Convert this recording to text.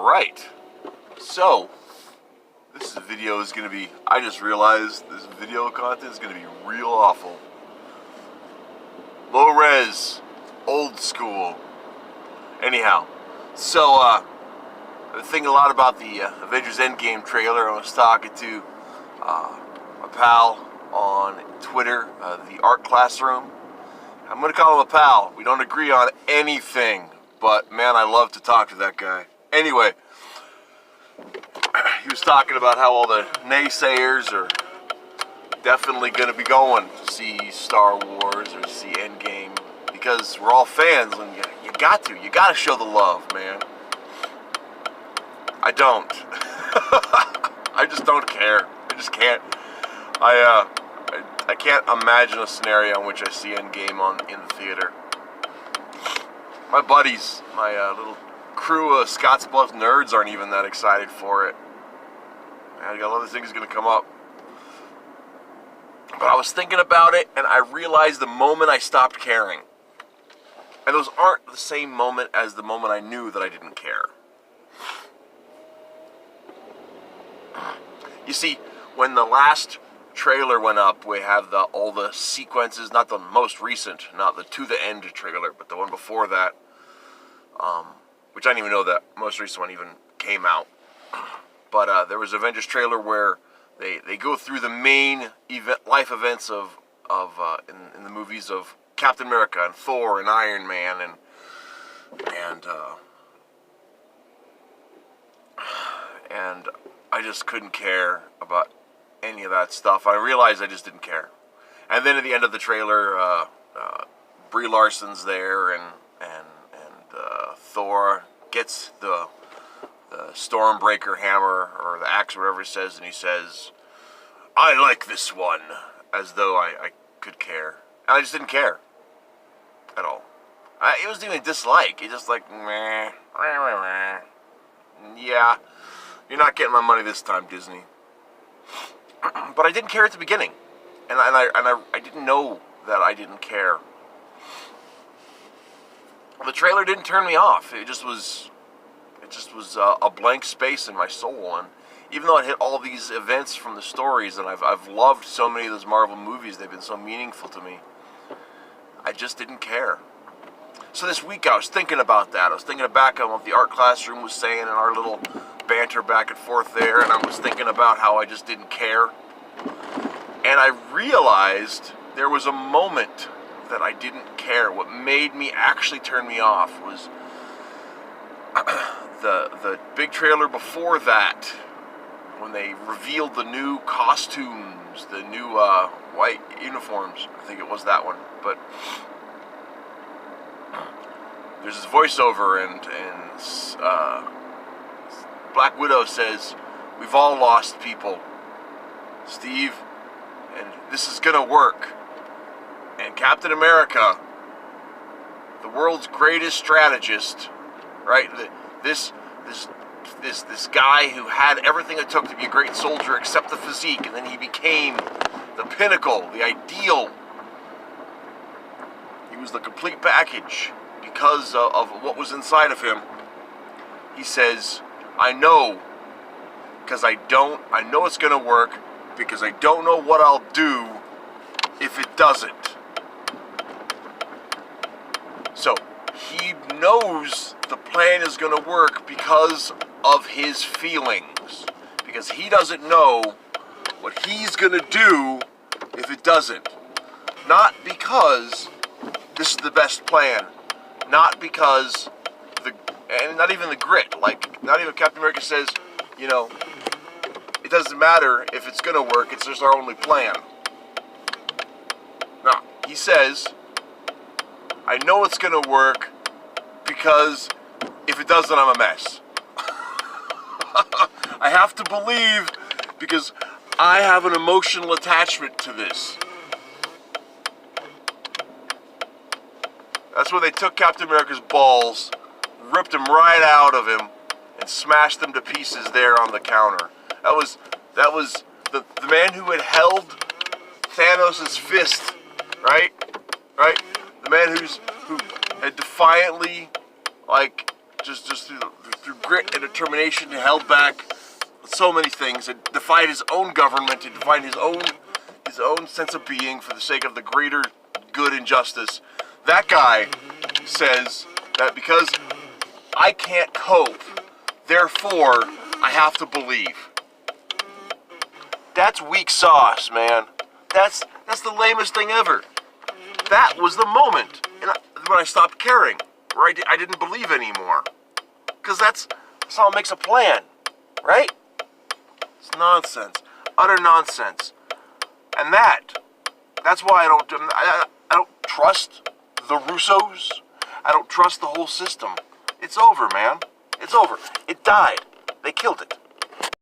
Alright, so this video is going to be, I just realized this video content is going to be real awful. Low res, old school. Anyhow, so I've been thinking a lot about the Avengers Endgame trailer. I was talking to my pal on Twitter, the art classroom. I'm going to call him a pal. We don't agree on anything, but man, I love to talk to that guy. Anyway, he was talking about how all the naysayers are definitely going to be going to see Star Wars or see Endgame because we're all fans and you got to show the love, man. I don't. I just don't care. I just can't. I can't imagine a scenario in which I see Endgame in the theater. My buddies, my little crew of Scotts Bluff nerds aren't even that excited for it. I got a lot of things going to come up. But I was thinking about it, and I realized the moment I stopped caring. And those aren't the same moment as the moment I knew that I didn't care. You see, when the last trailer went up, we have all the sequences, not the most recent, not the To The End trailer, but the one before that, which I didn't even know that most recent one even came out. But there was an Avengers trailer where they go through the main life events of in the movies of Captain America and Thor and Iron Man and I just couldn't care about any of that stuff. I realized I just didn't care. And then at the end of the trailer, Brie Larson's there and Thor gets the Stormbreaker hammer or the axe, whatever he says, and he says, "I like this one," as though I could care. And I just didn't care at all. It wasn't even a dislike. It just like, meh, yeah, you're not getting my money this time, Disney. But I didn't care at the beginning, and I didn't know that I didn't care. The trailer didn't turn me off. It just was a blank space in my soul. And even though it hit all these events from the stories, and I've loved so many of those Marvel movies, they've been so meaningful to me, I just didn't care. So this week I was thinking about that. I was thinking back on what the art classroom was saying and our little banter back and forth there, and I was thinking about how I just didn't care. And I realized there was a moment that I didn't care. What made me actually turn me off was the big trailer before that, when they revealed the new costumes, the new white uniforms. I think it was that one. But there's this voiceover, and Black Widow says, "We've all lost people, Steve, and this is gonna work." And Captain America, the world's greatest strategist, right? This guy who had everything it took to be a great soldier except the physique, and then he became the pinnacle, the ideal. He was the complete package because of what was inside of him. He says, "I know, because I know it's going to work, because I don't know what I'll do if it doesn't." So, he knows the plan is going to work because of his feelings. Because he doesn't know what he's going to do if it doesn't. Not because this is the best plan. Not because and not even the grit. Like, not even Captain America says, you know, it doesn't matter if it's going to work, it's just our only plan. No, he says, I know it's going to work because if it doesn't, I'm a mess. I have to believe because I have an emotional attachment to this. That's where they took Captain America's balls, ripped them right out of him, and smashed them to pieces there on the counter. That was the man who had held Thanos' fist, right? The man who had defiantly, like, just through grit and determination, held back so many things, and defied his own government, and defied his own sense of being for the sake of the greater good and justice. That guy says that because I can't cope, therefore I have to believe. That's weak sauce, man. That's the lamest thing ever. That was the moment when I stopped caring, where I didn't believe anymore. Because that's how it makes a plan, right? It's nonsense, utter nonsense. And that's why I don't trust the Russos. I don't trust the whole system. It's over, man. It's over. It died. They killed it.